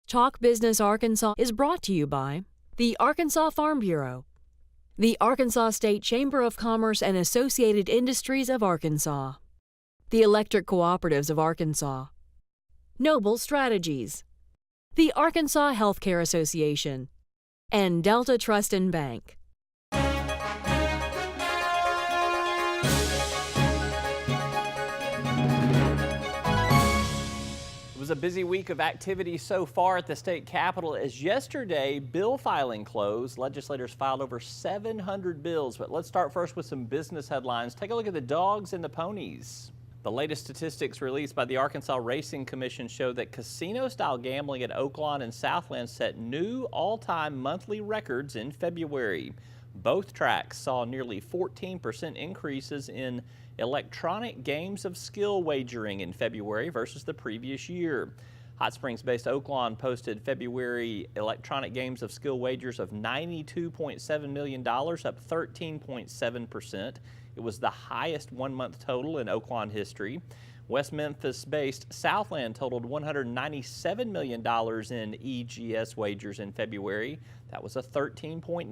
Talk Business Arkansas is brought to you by the Arkansas Farm Bureau, the Arkansas State Chamber of Commerce and Associated Industries of Arkansas, the Electric Cooperatives of Arkansas, Noble Strategies, the Arkansas Healthcare Association, and Delta Trust and Bank. It was a busy week of activity so far at the state capitol as yesterday bill filing closed. Legislators filed over 700 bills, but let's start first with some business headlines. Take a look at the dogs and the ponies. The latest statistics released by the Arkansas Racing Commission show that casino-style gambling at Oaklawn and Southland set new all-time monthly records in February. Both tracks saw nearly 14% increases in electronic games of skill wagering in February versus the previous year. Hot Springs-based Oaklawn posted February electronic games of skill wagers of $92.7 million, up 13.7%. It was the highest one-month total in Oaklawn history. West Memphis-based Southland totaled $197 million in EGS wagers in February. That was a 13.9%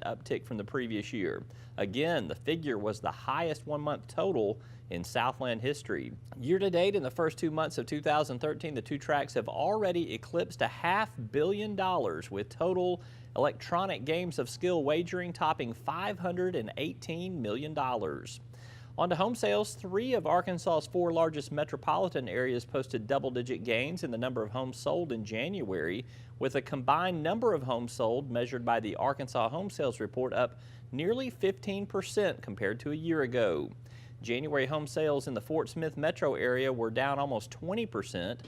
uptick from the previous year. Again, the figure was the highest one-month total in Southland history. Year-to-date, in the first 2 months of 2013, the two tracks have already eclipsed $500 million, with total electronic games of skill wagering topping $518 million. On to home sales. 3 of Arkansas's 4 largest metropolitan areas posted double-digit gains in the number of homes sold in January, with a combined number of homes sold measured by the Arkansas Home Sales Report up nearly 15% compared to a year ago. January home sales in the Fort Smith metro area were down almost 20%.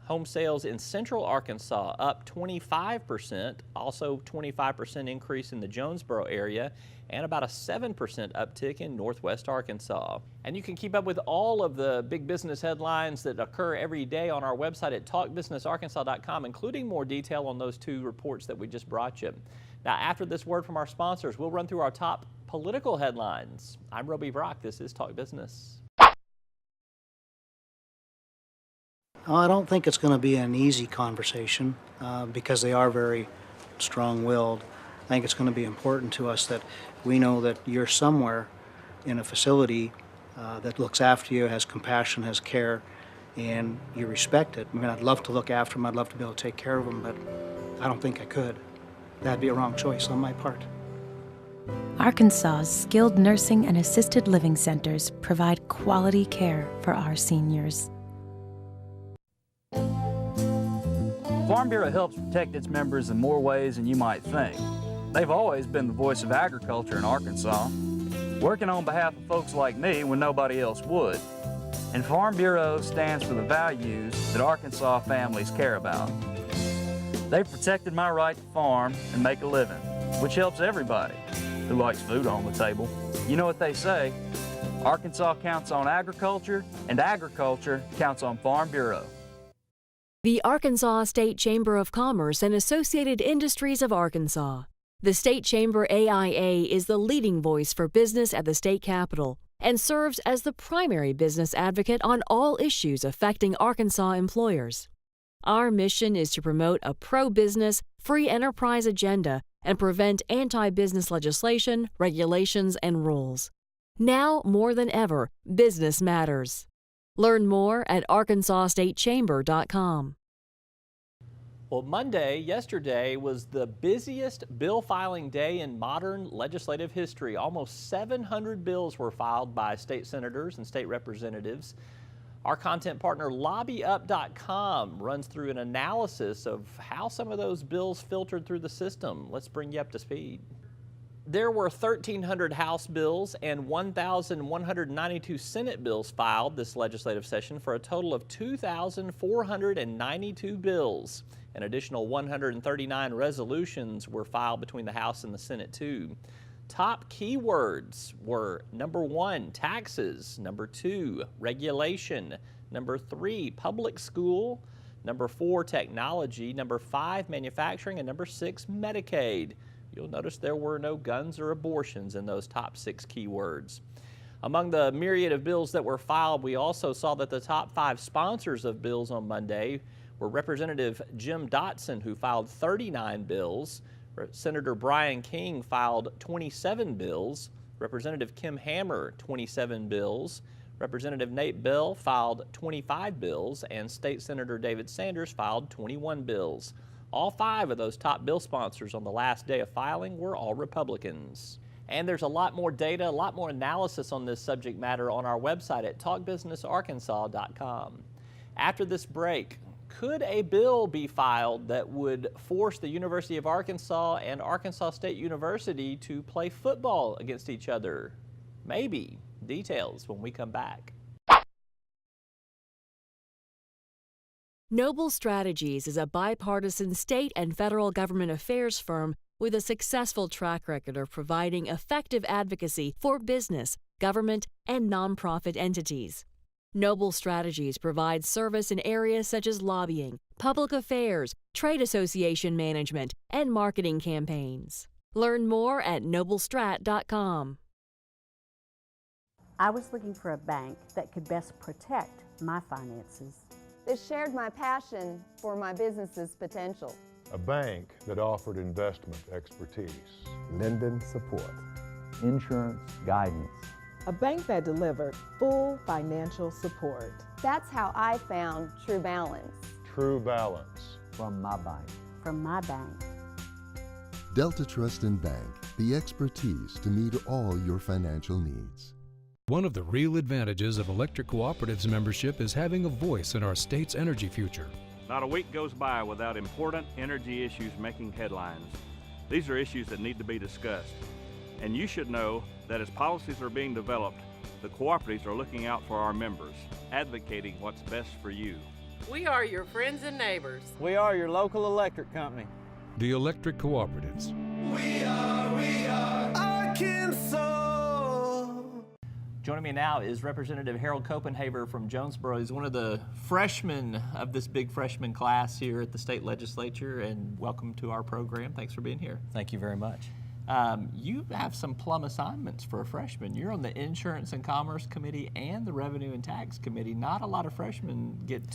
Home sales in central Arkansas up 25%, also 25% increase in the Jonesboro area, and about a 7% uptick in northwest Arkansas. And you can keep up with all of the big business headlines that occur every day on our website at talkbusinessarkansas.com, including more detail on those 2 reports that we just brought you. Now, after this word from our sponsors, we'll run through our top political headlines. I'm Roby Brock. This is Talk Business. I don't think it's going to be an easy conversation because they are very strong-willed. I think it's going to be important to us that we know that you're somewhere in a facility that looks after you, has compassion, has care, and you respect it. I mean, I'd love to look after them. I'd love to be able to take care of them, but I don't think I could. That'd be a wrong choice on my part. Arkansas's skilled nursing and assisted living centers provide quality care for our seniors. Farm Bureau helps protect its members in more ways than you might think. They've always been the voice of agriculture in Arkansas, working on behalf of folks like me when nobody else would. And Farm Bureau stands for the values that Arkansas families care about. They've protected my right to farm and make a living, which helps everybody who likes food on the table. You know what they say, Arkansas counts on agriculture, and agriculture counts on Farm Bureau. The Arkansas State Chamber of Commerce and Associated Industries of Arkansas. The State Chamber AIA is the leading voice for business at the state capitol and serves as the primary business advocate on all issues affecting Arkansas employers. Our mission is to promote a pro-business, free enterprise agenda and prevent anti-business legislation, regulations, and rules. Now more than ever, business matters. Learn more at arkansasstatechamber.com. Well, yesterday, was the busiest bill filing day in modern legislative history. Almost 700 bills were filed by state senators and state representatives. Our content partner LobbyUp.com runs through an analysis of how some of those bills filtered through the system. Let's bring you up to speed. There were 1,300 House bills and 1,192 Senate bills filed this legislative session for a total of 2,492 bills. An additional 139 resolutions were filed between the House and the Senate, too. Top keywords were number 1, taxes, number 2, regulation, number 3, public school, number 4, technology, number 5, manufacturing, and number 6, Medicaid. You'll notice there were no guns or abortions in those top 6 keywords. Among the myriad of bills that were filed, we also saw that the top 5 sponsors of bills on Monday were Representative Jim Dotson, who filed 39 bills. Senator Brian King filed 27 bills. Representative Kim Hammer, 27 bills. Representative Nate Bell filed 25 bills, and State Senator David Sanders filed 21 bills. All 5 of those top bill sponsors on the last day of filing were all Republicans. And there's a lot more data, a lot more analysis on this subject matter on our website at talkbusinessarkansas.com. After this break, could a bill be filed that would force the University of Arkansas and Arkansas State University to play football against each other? Maybe. Details when we come back. Noble Strategies is a bipartisan state and federal government affairs firm with a successful track record of providing effective advocacy for business, government, and nonprofit entities. Noble Strategies provides service in areas such as lobbying, public affairs, trade association management, and marketing campaigns. Learn more at noblestrat.com. I was looking for a bank that could best protect my finances. That shared my passion for my business's potential. A bank that offered investment expertise, lending support, insurance guidance. A bank that delivered full financial support. That's how I found True Balance. True Balance. From my bank. From my bank. Delta Trust and Bank, the expertise to meet all your financial needs. One of the real advantages of electric cooperatives membership is having a voice in our state's energy future. Not a week goes by without important energy issues making headlines. These are issues that need to be discussed. And you should know that as policies are being developed, the cooperatives are looking out for our members, advocating what's best for you. We are your friends and neighbors. We are your local electric company. The electric cooperatives. We are Arkansas. Joining me now is Representative Harold Copenhaver from Jonesboro. He's one of the freshmen of this big freshman class here at the state legislature, and welcome to our program. Thanks for being here. Thank you very much. You have some plum assignments for a freshman. You're on the Insurance and Commerce Committee and the Revenue and Tax Committee. Not a lot of freshmen get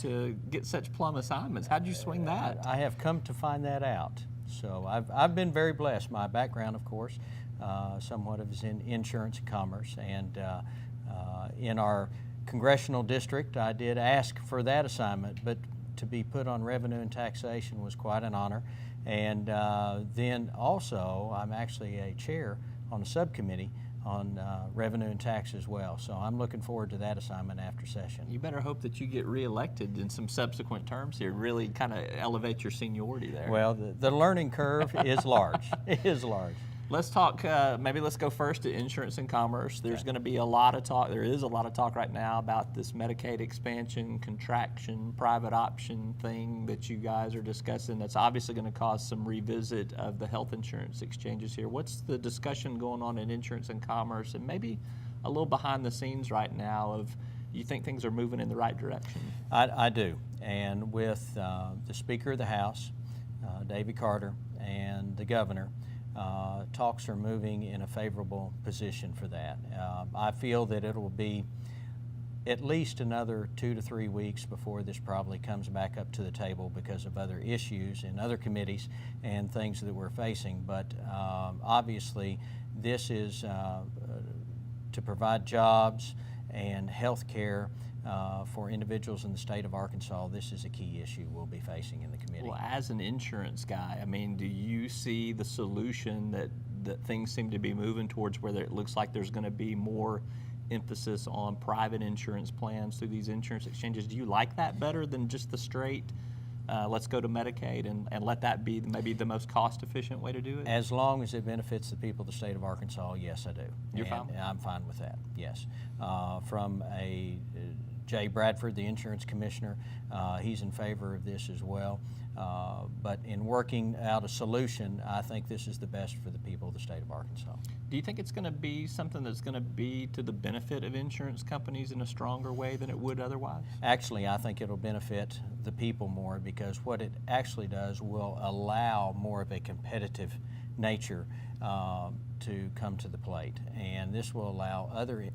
such plum assignments. How'd you swing that? I have come to find that out. So I've been very blessed. My background, of course, somewhat of is in insurance and commerce, and in our congressional district, I did ask for that assignment, but to be put on revenue and taxation was quite an honor. And then also, I'm actually a chair on a subcommittee on revenue and tax as well. So I'm looking forward to that assignment after session. You better hope that you get reelected in some subsequent terms here, really kind of elevate your seniority there. Well, the learning curve is large. It is large. Let's talk, maybe let's go first to insurance and commerce. There's going to be a lot of talk, there is a lot of talk right now about this Medicaid expansion, contraction, private option thing that you guys are discussing. That's obviously going to cause some revisit of the health insurance exchanges here. What's the discussion going on in insurance and commerce, and maybe a little behind the scenes right now of you think things are moving in the right direction? I do, and with the Speaker of the House, Davy Carter, and the Governor, talks are moving in a favorable position for that. I feel that it will be at least another 2 to 3 weeks before this probably comes back up to the table because of other issues in other committees and things that we're facing. But obviously this is to provide jobs and health care for individuals in the state of Arkansas. This is a key issue we'll be facing in the committee. Well, as an insurance guy, I mean, do you see the solution that things seem to be moving towards where it looks like there's going to be more emphasis on private insurance plans through these insurance exchanges? Do you like that better than just the straight, let's go to Medicaid and let that be maybe the most cost-efficient way to do it? As long as it benefits the people of the state of Arkansas, yes, I do. You're fine? I'm fine with that, yes. From a Jay Bradford, the insurance commissioner, he's in favor of this as well. But in working out a solution, I think this is the best for the people of the state of Arkansas. Do you think it's going to be something that's going to be to the benefit of insurance companies in a stronger way than it would otherwise? Actually, I think it'll benefit the people more, because what it actually does will allow more of a competitive nature to come to the plate. And this will allow other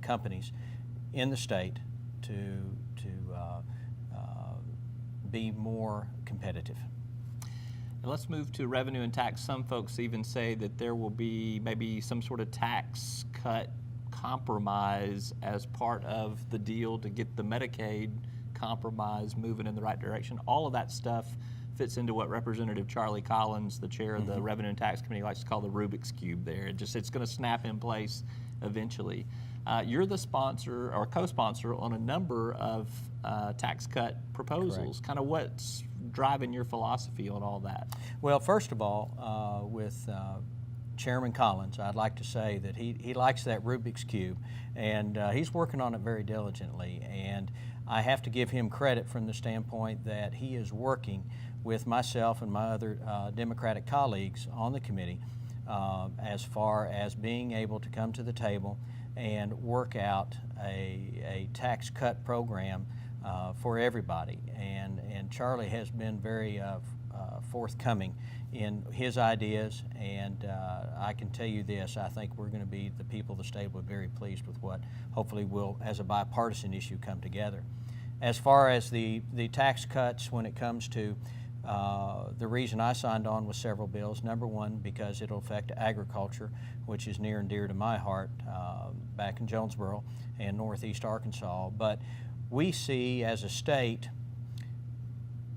companies in the state to be more competitive. And let's move to revenue and tax. Some folks even say that there will be maybe some sort of tax cut compromise as part of the deal to get the Medicaid compromise moving in the right direction. All of that stuff fits into what Representative Charlie Collins, the chair of the Revenue and Tax Committee, likes to call the Rubik's Cube there. It's going to snap in place eventually. You're the sponsor or co-sponsor on a number of tax cut proposals. Kind of what's driving your philosophy on all that? Well, first of all, with Chairman Collins, I'd like to say that he likes that Rubik's Cube, and he's working on it very diligently. And I have to give him credit from the standpoint that he is working with myself and my other Democratic colleagues on the committee as far as being able to come to the table and work out a tax cut program for everybody. And Charlie has been very forthcoming in his ideas, and I can tell you this, I think we're going to be, the people of the state will be very pleased with what hopefully will, as a bipartisan issue, come together. As far as the tax cuts, when it comes to the reason I signed on with several bills, number one, because it'll affect agriculture, which is near and dear to my heart back in Jonesboro and northeast Arkansas. But we see as a state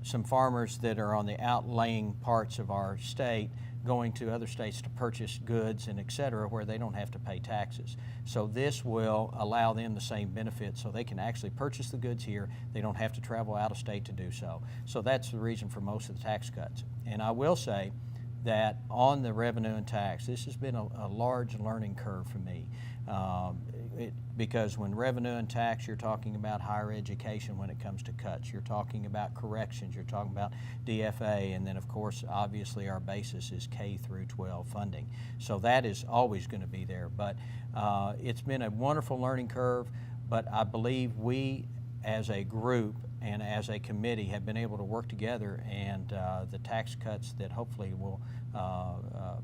some farmers that are on the outlying parts of our state going to other states to purchase goods and et cetera, where they don't have to pay taxes. So this will allow them the same benefits, so they can actually purchase the goods here. They don't have to travel out of state to do so. So that's the reason for most of the tax cuts. And I will say that on the revenue and tax, this has been a large learning curve for me. Because when revenue and tax, you're talking about higher education when it comes to cuts. You're talking about corrections. You're talking about DFA. And then, of course, obviously our basis is K through 12 funding. So that is always going to be there. But it's been a wonderful learning curve. But I believe we, as a group and as a committee, have been able to work together, and the tax cuts that hopefully will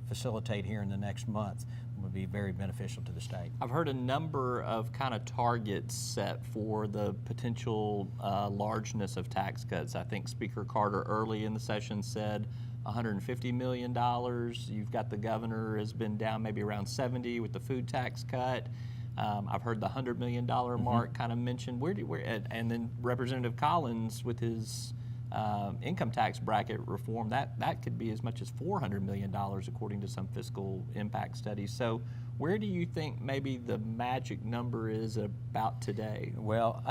facilitate here in the next month will be very beneficial to the state. I've heard a number of kind of targets set for the potential largeness of tax cuts. I think Speaker Carter early in the session said $150 million. You've got the governor has been down maybe around 70 with the food tax cut. I've heard the $100 million mark kind of mentioned. And then Representative Collins with his income tax bracket reform, that could be as much as $400 million according to some fiscal impact studies. So where do you think maybe the magic number is about today? Well,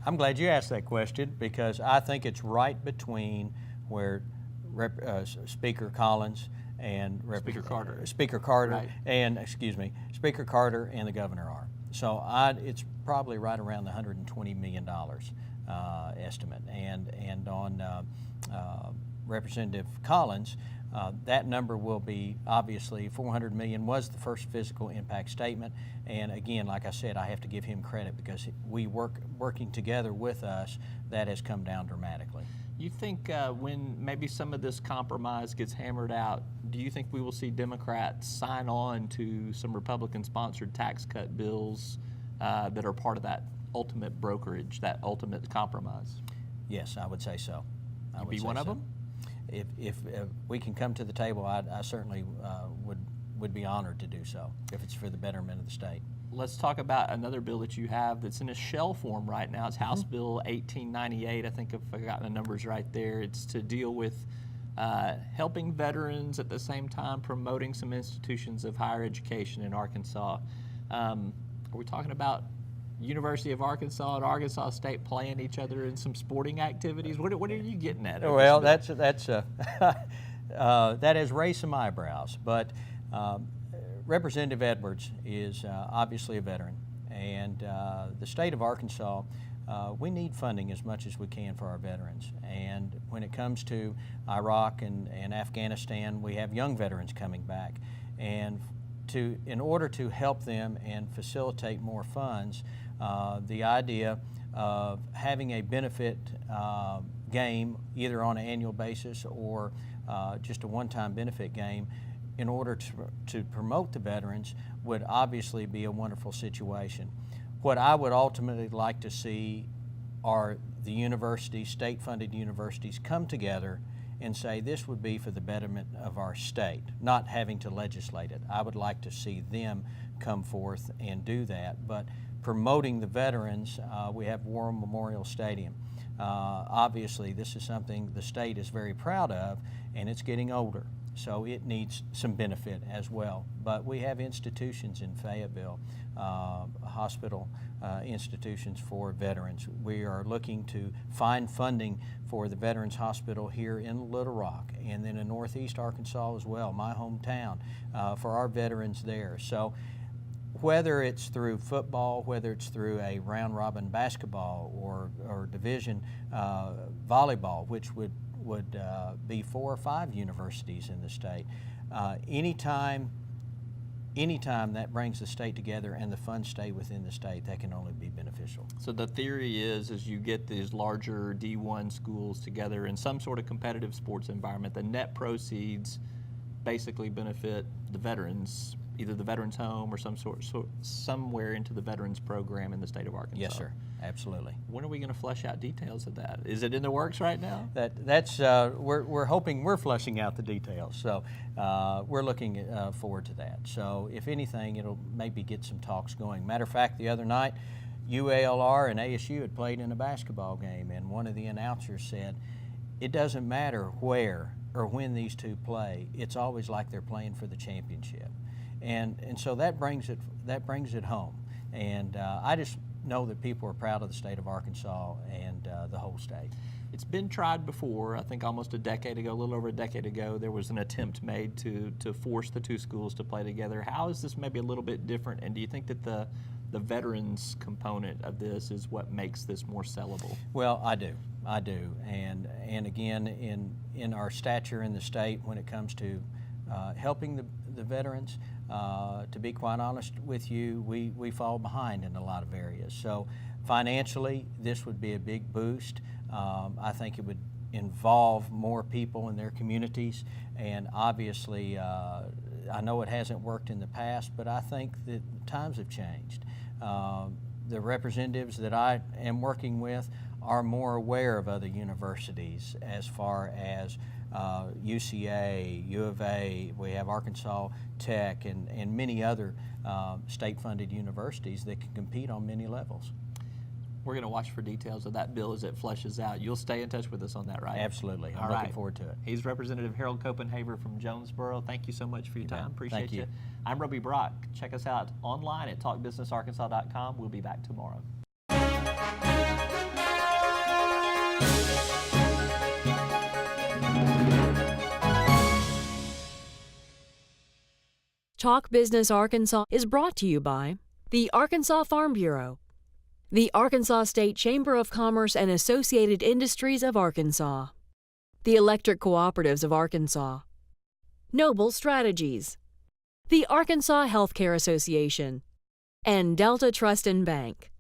I'm glad you asked that question, because I think it's right between where Speaker Collins and Speaker Carter right. and Speaker Carter and the governor are. So it's probably right around the $120 million estimate. And on Representative Collins, that number will be, obviously, $400 million was the first physical impact statement. And again, like I said, I have to give him credit, because working together with us, that has come down dramatically. You think when maybe some of this compromise gets hammered out, do you think we will see Democrats sign on to some Republican-sponsored tax cut bills that are part of that ultimate brokerage, that ultimate compromise? Yes, I would say so. I would be one of them? If we can come to the table, I certainly would be honored to do so, if it's for the betterment of the state. Let's talk about another bill that you have that's in a shell form right now. It's House Bill 1898. I think if I got the numbers right there, it's to deal with helping veterans, at the same time promoting some institutions of higher education in Arkansas. Are we talking about University of Arkansas and Arkansas State playing each other in some sporting activities? What are you getting at? Well, that has raised some eyebrows, but Representative Edwards is obviously a veteran, and the state of Arkansas we need funding as much as we can for our veterans. And when it comes to Iraq and Afghanistan, we have young veterans coming back. And in order to help them and facilitate more funds, the idea of having a benefit game, either on an annual basis or just a one-time benefit game, in order to promote the veterans, would obviously be a wonderful situation. What I would ultimately like to see are the universities, state-funded universities, come together and say this would be for the betterment of our state, not having to legislate it. I would like to see them come forth and do that. But promoting the veterans, we have War Memorial Stadium. Obviously, this is something the state is very proud of, and it's getting older, so it needs some benefit as well. But we have institutions in Fayetteville, hospital institutions for veterans. We are looking to find funding for the Veterans Hospital here in Little Rock, and then in Northeast Arkansas as well, my hometown, for our veterans there. So whether it's through football, whether it's through a round-robin basketball or division volleyball, which would be 4 or 5 universities in the state, anytime that brings the state together and the funds stay within the state, that can only be beneficial. So the theory is you get these larger D1 schools together in some sort of competitive sports environment, the net proceeds basically benefit the veterans, either the veterans home or somewhere into the veterans program in the state of Arkansas. Yes, sir. Absolutely. When are we going to flesh out details of that? Is it in the works right now? We're hoping we're fleshing out the details. So we're looking forward to that. So if anything, it'll maybe get some talks going. Matter of fact, the other night, UALR and ASU had played in a basketball game, and one of the announcers said, it doesn't matter where or when these two play, it's always like they're playing for the championship. And so that brings it home. And I just know that people are proud of the state of Arkansas and the whole state. It's been tried before. I think almost a decade ago, a little over a decade ago, there was an attempt made to force the two schools to play together. How is this maybe a little bit different? And do you think that the veterans component of this is what makes this more sellable? Well, I do. And again, in our stature in the state when it comes to helping the veterans, to be quite honest with you, we fall behind in a lot of areas. So financially, this would be a big boost. I think it would involve more people in their communities, and obviously I know it hasn't worked in the past, but I think that times have changed. The representatives that I am working with are more aware of other universities as far as UCA, U of A, we have Arkansas Tech, and many other state-funded universities that can compete on many levels. We're going to watch for details of that bill as it fleshes out. You'll stay in touch with us on that, right? Absolutely. I'm looking forward to it. He's Representative Harold Copenhaver from Jonesboro. Thank you so much for your time. Appreciate you. I'm Roby Brock. Check us out online at talkbusinessarkansas.com. We'll be back tomorrow. Talk Business Arkansas is brought to you by the Arkansas Farm Bureau, the Arkansas State Chamber of Commerce and Associated Industries of Arkansas, the Electric Cooperatives of Arkansas, Noble Strategies, the Arkansas Healthcare Association, and Delta Trust and Bank.